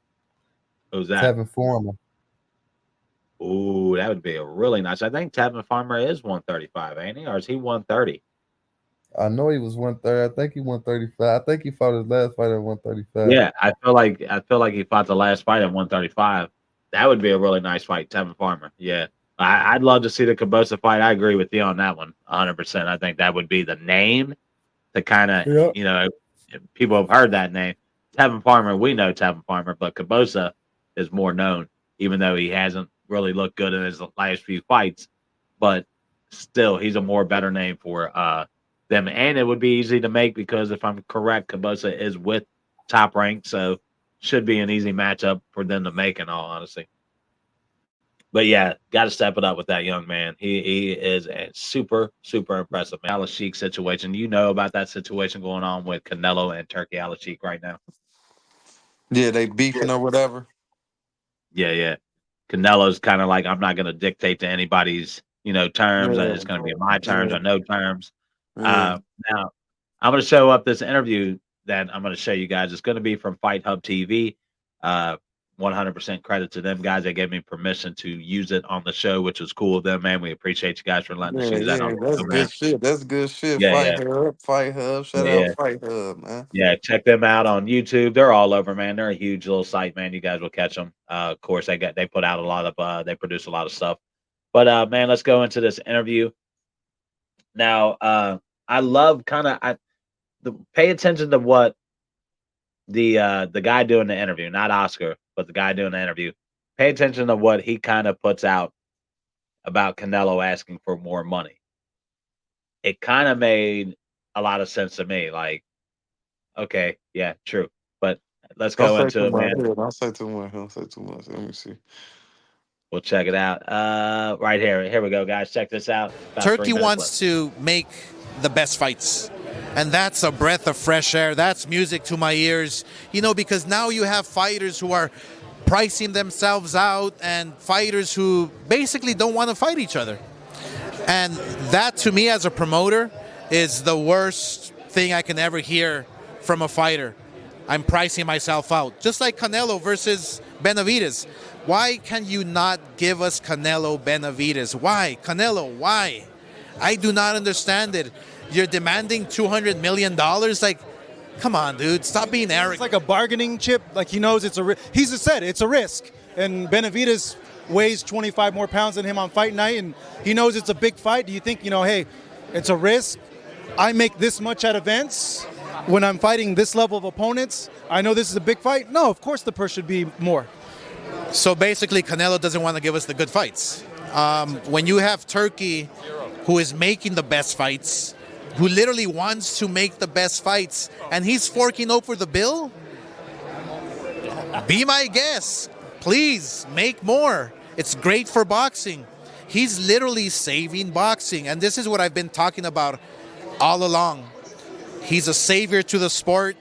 Who's that? Tevin Foreman. Ooh, that would be a really nice. I think Tevin Farmer is 135, ain't he? Or is he 130? I know he was 130. I think he 135. I think he fought his last fight at 135. Yeah, I feel like he fought the last fight at 135. That would be a really nice fight, Tevin Farmer. Yeah. I'd love to see the Cambosa fight. I agree with you on that one, 100%. I think that would be the name to kind of, Yep. people have heard that name. Tevin Farmer, we know Tevin Farmer, but Cambosa is more known, even though he hasn't really looked good in his last few fights. But still, he's a more better name for them. And it would be easy to make because if I'm correct, Cambosa is with top ranked, so should be an easy matchup for them to make, in all honesty. But yeah, got to step it up with that young man. He is a super impressive man. Al-Sheik situation. You know about that situation going on with Canelo and Turkey Al-Sheik right now. Yeah, they beefing or whatever. Yeah. Canelo's kind of like, I'm not going to dictate to anybody's terms. Yeah. It's going to be my terms or no terms. Yeah. Now, I'm going to show up this interview that I'm going to show you guys. It's going to be from Fight Hub TV. 100% credit to them guys. They gave me permission to use it on the show, which was cool of them, man. We appreciate you guys for letting us use that on the That's show, good man. shit. That's good shit. Yeah. Fight Hub. Shout Yeah. out Fight Hub, man. Yeah, check them out on YouTube. They're all over, man. They're a huge little site, man. You guys will catch them. Of course, they put out a lot of they produce a lot of stuff. But man, let's go into this interview. Now, I love pay attention to what the guy doing the interview, not Oscar, but the guy doing the interview. Pay attention to what he kind of puts out about Canelo asking for more money. It kind of made a lot of sense to me. Like, okay, yeah, true. But let's go into it, man. Don't say too much. Let me see. We'll check it out. Right here. Here we go, guys. Check this out. Turkey wants to make the best fights. And that's a breath of fresh air. That's music to my ears. Because now you have fighters who are pricing themselves out and fighters who basically don't want to fight each other. And that, to me, as a promoter, is the worst thing I can ever hear from a fighter. I'm pricing myself out. Just like Canelo versus Benavidez. Why can you not give us Canelo Benavidez? Why? Canelo, why? I do not understand it. You're demanding $200 million? Like, come on, dude. Stop being arrogant. It's like a bargaining chip. Like, he knows it's a risk. He's just said it's a risk. And Benavidez weighs 25 more pounds than him on fight night, and he knows it's a big fight. Do you think, hey, it's a risk? I make this much at events when I'm fighting this level of opponents. I know this is a big fight. No, of course the purse should be more. So basically, Canelo doesn't want to give us the good fights. When you have Turkey, who is making the best fights, who literally wants to make the best fights, and he's forking over the bill, be my guest. Please, make more. It's great for boxing. He's literally saving boxing, and this is what I've been talking about all along. He's a savior to the sport.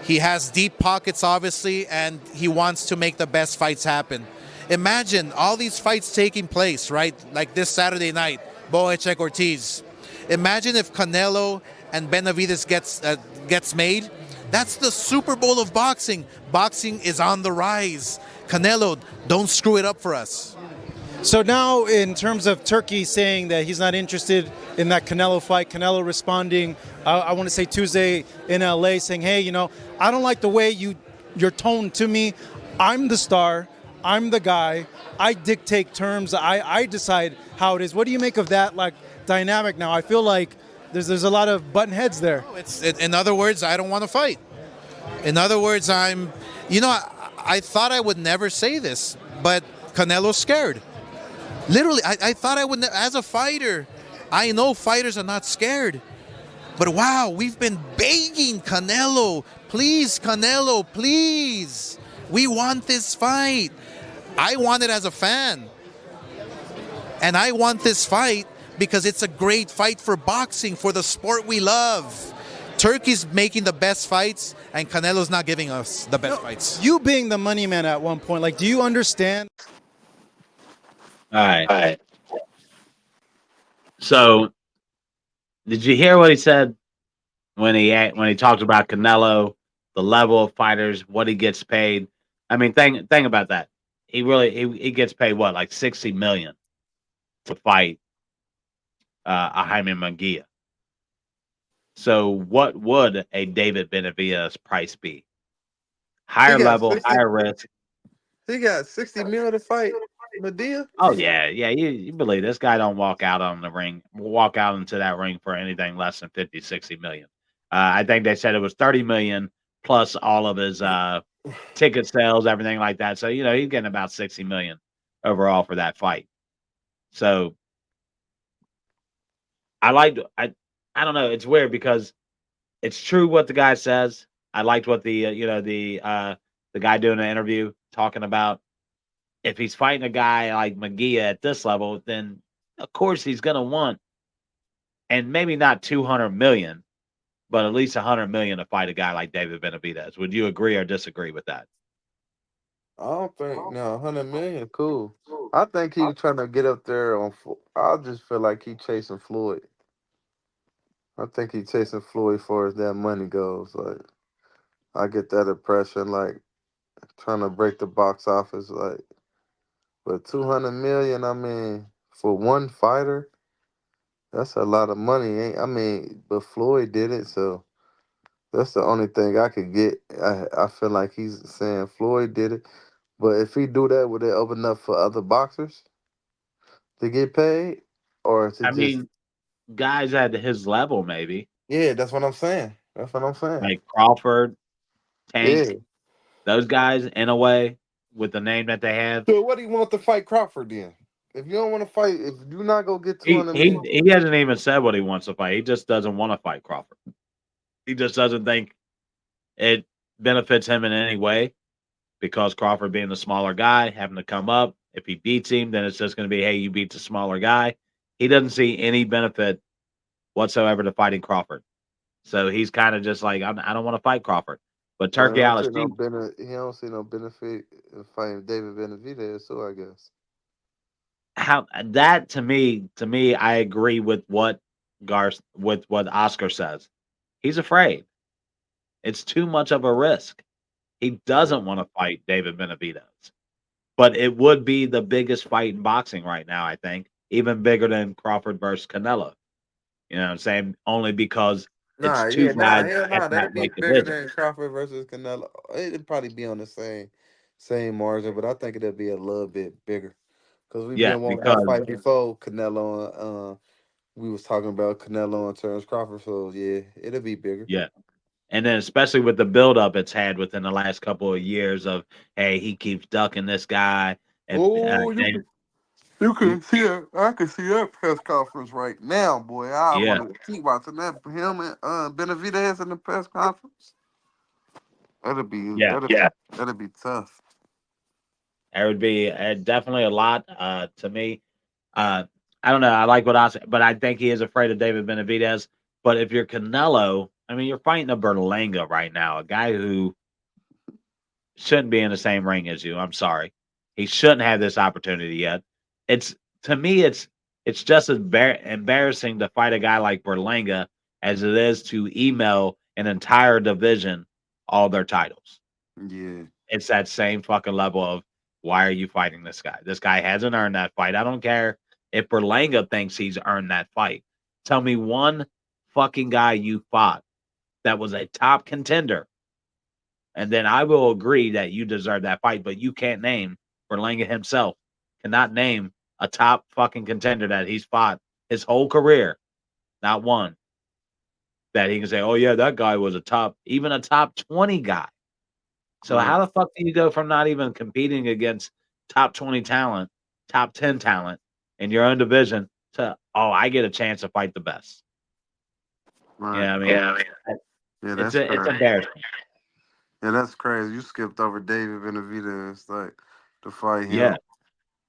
He has deep pockets, obviously, and he wants to make the best fights happen. Imagine all these fights taking place, right? Like this Saturday night, Bohechek Ortiz. Imagine if Canelo and Benavidez gets made. That's the Super Bowl of boxing. Boxing is on the rise. Canelo, don't screw it up for us. So now, in terms of Turkey saying that he's not interested in that Canelo fight, Canelo responding, I want to say Tuesday in LA, saying, hey, I don't like the way your tone to me. I'm the star. I'm the guy. I dictate terms. I decide how it is. What do you make of that dynamic now? I feel like there's a lot of button heads there. In other words, I don't want to fight. In other words, I thought I would never say this, but Canelo's scared. Literally, I thought I would. As a fighter, I know fighters are not scared. But wow, we've been begging Canelo, please, we want this fight. I want it as a fan. And I want this fight because it's a great fight for boxing, for the sport we love. Turkey's making the best fights, and Canelo's not giving us the best fights. You being the money man at one point, do you understand? All right. So, did you hear what he said when he talked about Canelo, the level of fighters, what he gets paid? I mean, think about that. He gets paid what, like $60 million to fight a Jaime Munguia. So, what would a David Benavidez price be? Higher level, higher risk. He got $60 million to fight Medea? Oh yeah. You believe this guy don't walk out into that ring for anything less than 50, 60 million. I think they said it was 30 million plus all of his ticket sales, everything like that. So he's getting about 60 million overall for that fight. So I don't know. It's weird because it's true what the guy says. I liked what the guy doing the interview talking about. If he's fighting a guy like McGee at this level, then of course he's gonna want, and maybe not 200 million, but at least 100 million to fight a guy like David Benavidez. Would you agree or disagree with that? I don't think no 100 million. Cool. I think he was trying to get up there on. I just feel like he chasing Floyd. I think he chasing Floyd far as that money goes. Like I get that impression. Like trying to break the box office. Like, but 200 million. I mean, for one fighter, that's a lot of money. I mean, but Floyd did it, so that's the only thing I could get. I feel like he's saying Floyd did it. But if he do that, would it open up for other boxers to get paid, or to I just? mean, guys at his level, maybe Yeah, that's what I'm saying. That's what I'm saying. like Crawford, Yeah. Tank, those guys in a way with the name that they have. So what do you want to fight Crawford then? If you don't want to fight, if you not gonna get He 200 he million, he hasn't even said what he wants to fight. He just doesn't want to fight Crawford. He just doesn't think it benefits him in any way because Crawford being the smaller guy, having to come up. If he beats him, then it's just going to be, hey, you beat the smaller guy. He doesn't see any benefit whatsoever to fighting Crawford. So he's kind of just like, I don't want to fight Crawford. But well, he Turkey don't see no Al-Sheikh, he don't see no benefit in fighting David Benavidez. So I guess. how that to me, I agree with what with what Oscar says. He's afraid. It's too much of a risk. He Yeah. doesn't want to fight David Benavidez. But it would be the biggest fight in boxing right now, I think, even bigger than Crawford versus Canelo. You know what I'm saying? Only because it's Nah, two yeah, nah, guys hell at nah. that That'd be weight bigger division. than Crawford versus Canelo. It'd probably be on the same margin, but I think it'll be a little bit bigger because we've Yeah, been wanting that because fight before Canelo. We was talking about Canelo and Terrence Crawford, so yeah, it'll be bigger. yeah. And then especially with the buildup it's had within the last couple of years of, hey, he keeps ducking this guy. And Oh, then, you can see it. I can see that press conference right now, boy. I yeah, want to keep watching that. Him and Benavidez in the press conference. That'll be yeah. that'll be tough. There would be definitely a lot to me. Uh, I don't know. I like what I said, but I think he is afraid of David Benavidez. But if you're Canelo, I mean, you're fighting a Berlanga right now, a guy who shouldn't be in the same ring as you. I'm sorry. He shouldn't have this opportunity yet. It's to me, it's just as embarrassing to fight a guy like Berlanga as it is to email an entire division all their titles. Yeah. It's that same fucking level of why are you fighting this guy? This guy hasn't earned that fight. I don't care if Berlanga thinks he's earned that fight. Tell me one fucking guy you fought that was a top contender, and then I will agree that you deserve that fight. But you can't name Berlanga himself. Cannot name a top fucking contender that he's fought his whole career. Not one that he can say, "Oh yeah, that guy was even a top 20 guy." So Right. how the fuck do you go from not even competing against top 20 talent, top 10 talent in your own division to, oh, I get a chance to fight the best? Right. Yeah, I mean, Yeah, it's that's it's crazy. embarrassing. Yeah, that's crazy. You skipped over David Benavidez, like to fight Yeah, him.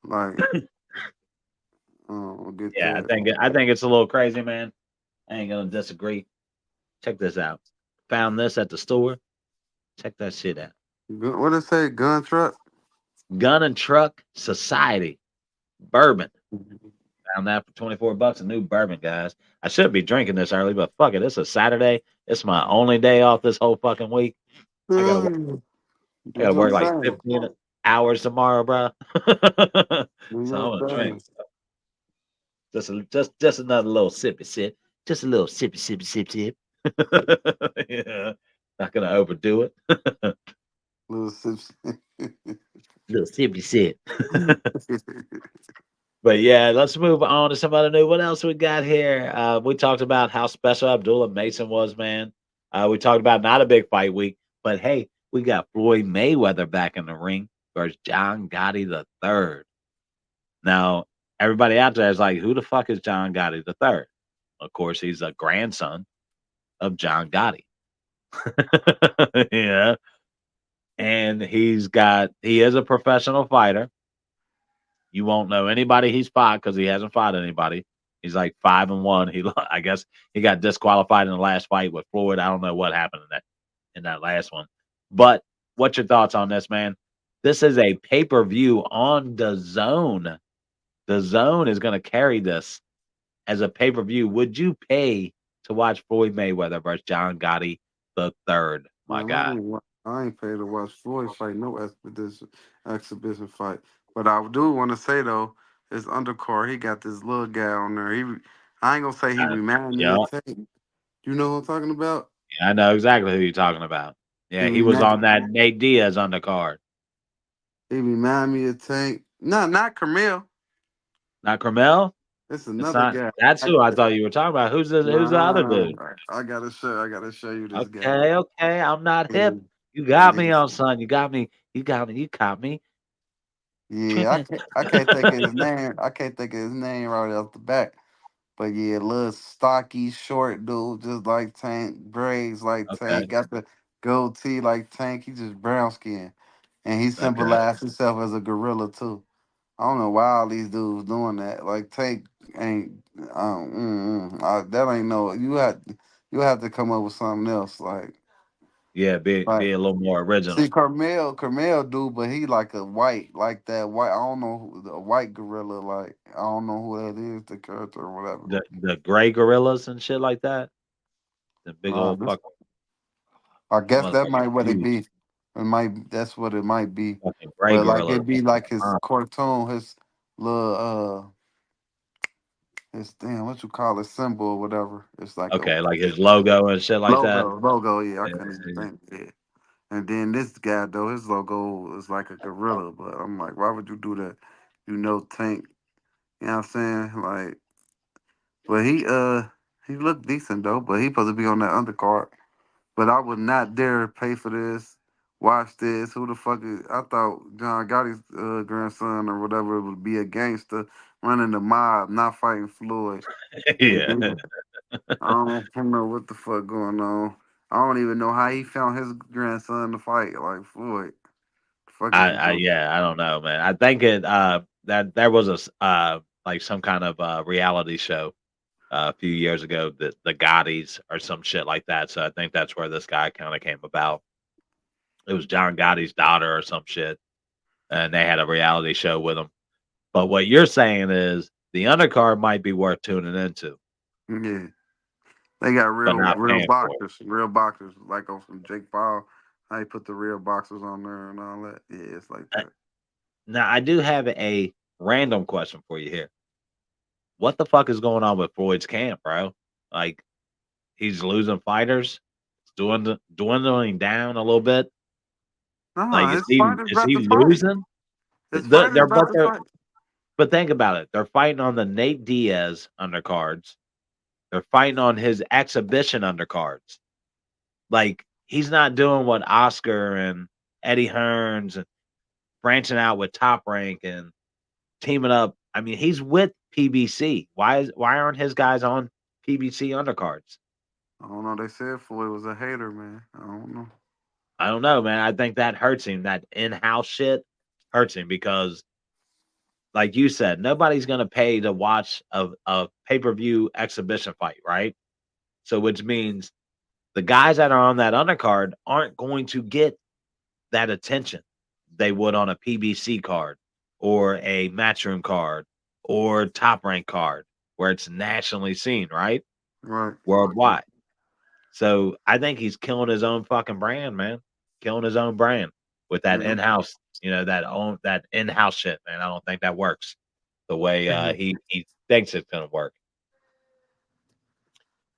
Like, oh, get yeah, that. I think it's a little crazy, man. I ain't gonna disagree. Check this out. Found this at the store. Check that shit out. What did it say? Gun truck. Gun and Truck Society bourbon. Found that for $24. A new bourbon, guys. I should be drinking this early, but fuck it. It's a Saturday. It's my only day off this whole fucking week. I gotta work. Mm, I do gotta your work like thing. 15 hours tomorrow, bro. Do So your I'm gonna drink thing. just another little sippy sip. Just a little sippy sippy sip sip. Yeah. Not gonna overdo it. Little sips. Little sippy sip. But yeah, let's move on to somebody new. What else we got here? We talked about how special Abdullah Mason was, man. We talked about not a big fight week, but hey, we got Floyd Mayweather back in the ring versus John Gotti the third. Now, everybody out there is like, who the fuck is John Gotti the third? Of course, he's a grandson of John Gotti. Yeah. And he is a professional fighter. You won't know anybody he's fought because he hasn't fought anybody. He's like 5-1. I guess he got disqualified in the last fight with Floyd. I don't know what happened in that last one. But what's your thoughts on this, man? This is a pay-per-view on the Zone. The Zone is going to carry this as a pay-per-view. Would you pay to watch Floyd Mayweather versus John Gotti the third? My Man, guy. I ain't paid to watch Floyd fight no exhibition fight. But I do want to say though, his undercard, he got this little guy on there. I ain't gonna say he remind me Yeah, of Tank. You know what I'm talking about? I know exactly who you're talking about. He Yeah, he was remind on that Nate Diaz undercard. he remind me of Tank. No, not Camille. Not Carmel? It's It's another not. guy. That's who I thought you were talking about. Who's the other Nah, dude? I gotta show you this guy. Okay, okay. I'm not hip. Yeah, You got me yeah, on, son. You got me. You got me. You caught me yeah. tripping. I can't think of his name. I can't think of his name right off the bat. But yeah, little stocky, short dude, just like Tank, braids like Okay, Tank, got the goatee like Tank. He just brown skin, and he okay. symbolized himself as a gorilla too. I don't know why all these dudes doing that. Like Tank ain't, that ain't no. You have to come up with something else. Yeah, Like be a little more see original. Carmel dude, but he like a white, like that white. I don't know who the white gorilla. Like I don't know who that is, the character or whatever. The gray gorillas and shit like that. The big Uh, old this fucking I guess that motherfucker, might what it huge be. It might that's what it might be. fucking gray But like gorillas. it be like his Uh, cartoon, his little his damn what you call it symbol or whatever. It's like a Okay, like his logo and shit like that. logo. Yeah, I Yeah, couldn't even yeah. think. Yeah. And then this guy though, his logo is like a gorilla. But I'm like, why would you do that? You know, Tank. You know what I'm saying? Like, but he looked decent though. But he supposed to be on that undercard. But I would not dare pay for this. Watch this. Who the fuck is? I thought John Gotti's grandson or whatever would be a gangster running the mob, not fighting Floyd. And Yeah. then, I don't know what the fuck going on. I don't even know how he found his grandson to fight like Floyd. The fuck is he doing? I don't know, man. I think that there was like some kind of reality show a few years ago that the Gottis or some shit like that. So I think that's where this guy kind of came about. It was John Gotti's daughter or some shit, and they had a reality show with him. But what you're saying is the undercard might be worth tuning into, Yeah, they got but not paying for it. real boxers like on some Jake Paul. How he put the real boxers on there and all that. Yeah, it's like that. Now I do have a random question for you here. What the fuck is going on with Floyd's camp, bro? Like he's losing fighters, it's dwindling down a little bit. Like No, his fighter's is about he to fight. losing? His fighter's about to fight. But think about it. They're fighting on the Nate Diaz undercards. They're fighting on his exhibition undercards. Like he's not doing what Oscar and Eddie Hearns and branching out with Top Rank and teaming up. I mean, he's with PBC. Why aren't his guys on PBC undercards? I don't know. They said Floyd was a hater, man. I don't know. I don't know, man. I think that hurts him. That in-house shit hurts him because, like you said, nobody's gonna pay to watch a pay-per-view exhibition fight, right? So, which means the guys that are on that undercard aren't going to get that attention they would on a PBC card or a Matchroom card or Top Rank card where it's nationally seen, right? Right. Worldwide. So I think he's killing his own fucking brand, man. Killing his own brand with that Yeah. in-house, that in-house shit, man. I don't think that works the way he thinks it's gonna work.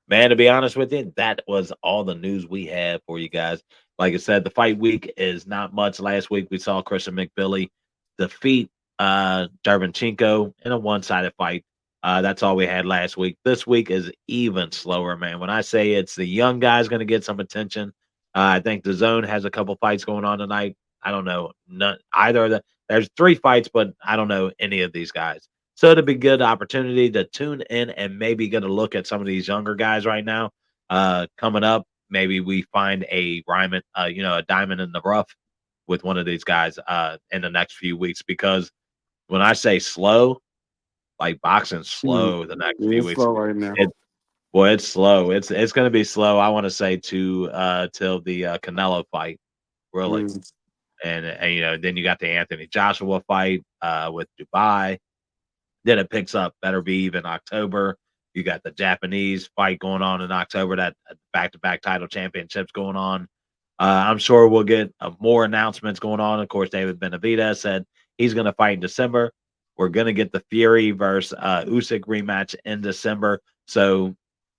Man, to be honest with you, that was all the news we had for you guys. Like I said, the fight week is not much. Last week we saw Christian McBilly defeat Dervinchenko in a one-sided fight. That's all we had last week. This week is even slower, man. When I say it's the young guys going to get some attention, I think the Zone has a couple fights going on tonight. I don't know either of the. There's 3 fights, but I don't know any of these guys. So it'd be a good opportunity to tune in and maybe get a look at some of these younger guys right now coming up. maybe we find a diamond, a diamond in the rough with one of these guys in the next few weeks. Because when I say slow, like boxing's Mm. slow the next Yeah, few it's weeks. slow right now. Well, it's slow. It's going to be slow. I want to say till the Canelo fight, really, Mm. and then you got the Anthony Joshua fight with Dubai. Then it picks up Beterbiev in October. You got the Japanese fight going on in October. That back-to-back title championships going on. I'm sure we'll get more announcements going on. Of course, David Benavidez said he's going to fight in December. We're going to get the Fury versus Usyk rematch in December. So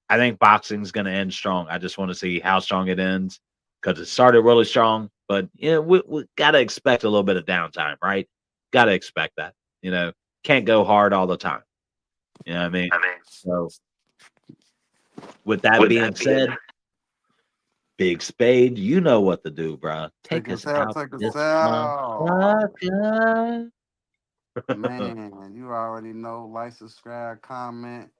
I think boxing's going to end strong. I just want to see how strong it ends because it started really strong. But we got to expect a little bit of downtime, right? Got to expect that. Can't go hard all the time. You know what I mean? So with that being said, Big Spade, you know what to do, bro. Take Take us us out. out Take us this out. motherfucker. Man, you already know. Like, subscribe, comment.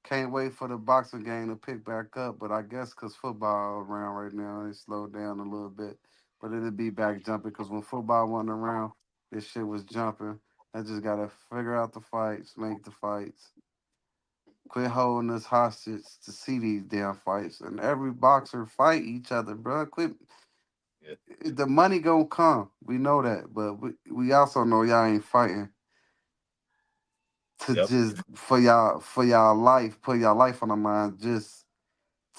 Can't wait for the boxing game to pick back up, but I guess because football around right now, it slowed down a little bit. But it'll be back jumping because when football wasn't around, this shit was jumping. I just gotta figure out the fights, make the fights, quit holding us hostage to see these damn fights. And every boxer fight each other, bro. Quit. Yeah. The money gonna come. We know that, but we also know y'all ain't fighting to Yep. just for y'all life, put y'all life on the line just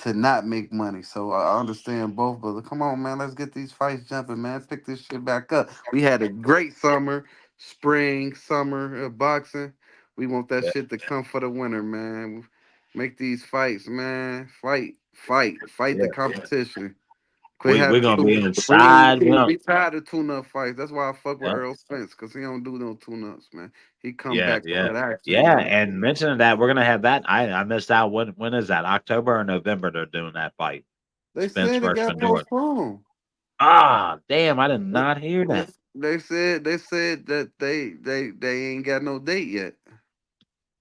to not make money. So I understand both, but come on, man, let's get these fights jumping, man. Pick this shit back up. We had a great summer, spring, summer of boxing. We want that Yeah. shit to come for the winter, man. Make these fights, man. Fight the Yeah. competition. Quit We're having gonna be tune. inside. We tired of tune-up fights. That's why I fuck with Yeah. Earl Spence, because he don't do no tune-ups, man. He come Yeah, back to yeah, that action, yeah. man. And mentioning that, we're gonna have that. I missed out. When is that? October or November? They're doing that fight. They Spence said it versus got Fedor. postponed. Ah, damn! I did not hear They, that. they said that they ain't got no date yet.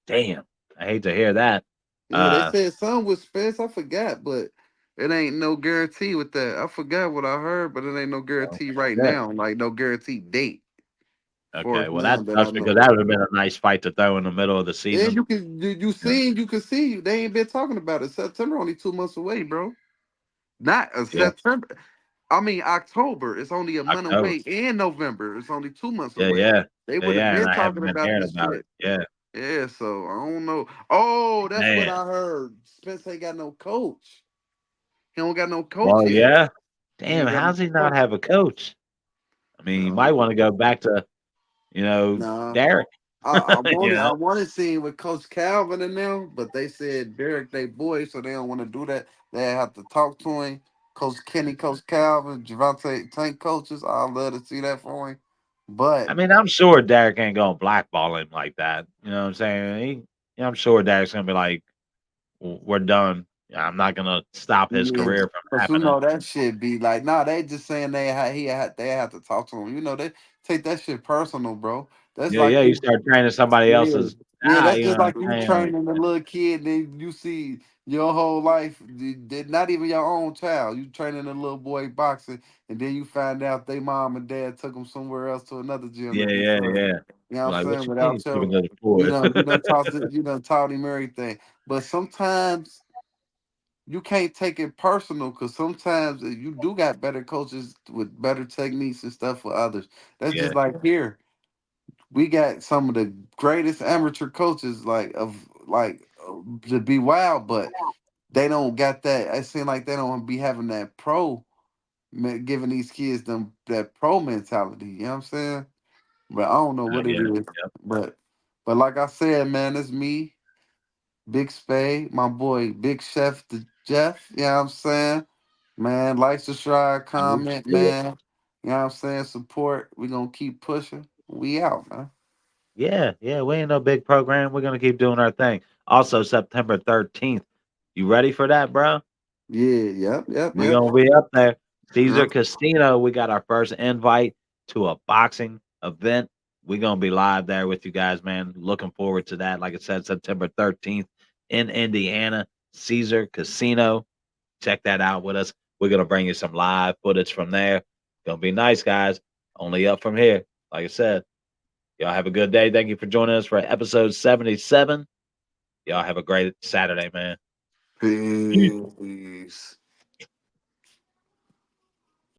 Damn, I hate to hear that. Yeah, they Uh, said some with Spence. I forgot, but it ain't no guarantee with that. I forgot what I heard, but it ain't no oh, guarantee right shit. now. Like no guaranteed date for Okay, it well now that that I sucks because know. that would have been a nice fight to throw in the middle of the And season. you you can see they ain't been talking about it. September only 2 months away, bro. Not Yeah, September. I mean October. It's only a month October. away, and November. It's only 2 months Yeah, away. yeah, They yeah, would have yeah. And been I haven't talking been about hearing this about it. shit. Yeah, Yeah, so I don't know. Oh, that's what man. I heard. Spence ain't got no coach. He don't got no coach Well, yet. yeah. He Damn, ain't got no how's he not coach. have a coach? I mean, you might No, want to go back to no. Derek. I you wanted I know. wanted seeing with Coach Calvin and them, but they said Derek they boy, so they don't want to do that. They have to talk to him. Coach Kenny, Coach Calvin, Javante Tank coaches. I'd love to see that for him. I But mean, I'm sure Derek ain't gonna blackball him like that. You know what I'm saying? I'm sure Derek's gonna be like, We're done. I'm not gonna stop his yeah, career from but you happening." know that shit be like, nah, they just saying they have to talk to him. You know, they take that shit personal, bro. That's Yeah, like yeah. You start training somebody yeah, else's yeah, that's you know just what like I'm you saying? Like, training a little kid, then you see your whole life, not even your own child. You training a little boy boxing, and then you find out they mom and dad took him somewhere else to another gym to yeah, do yeah, something. yeah. You know what You're I'm like, "What saying? you mean Without giving your, to the poor?" you done taught him everything. But sometimes you can't take it personal because sometimes you do got better coaches with better techniques and stuff for others. That's just Yeah, like here we got some of the greatest amateur coaches to be wild, but they don't got that. It seems like they don't be having that giving these kids them that pro mentality. You know what I'm saying? But I don't know I what it get it. is. Yep. But like I said, man, it's me, Big Spade, my boy, Big Chef the Jeff. You know what I'm saying? Man, like, subscribe, Oh, comment, shit. man. You know what I'm saying? Support. We gonna keep pushing. We out, man. Yeah, yeah. We ain't no big program. We're gonna keep doing our thing. Also, September 13th. You ready for that, bro? Yeah, We're gonna be up there. Caesar yep. Casino. We got our first invite to a boxing event. We're gonna be live there with you guys, man. Looking forward to that. Like I said, September 13th in Indiana, Caesar Casino. check that out with us. We're going to bring you some live footage from there. Going to be nice, guys. Only up from here. Like I said, y'all have a good day. Thank you for joining us for episode 77. Y'all have a great Saturday, man. Peace.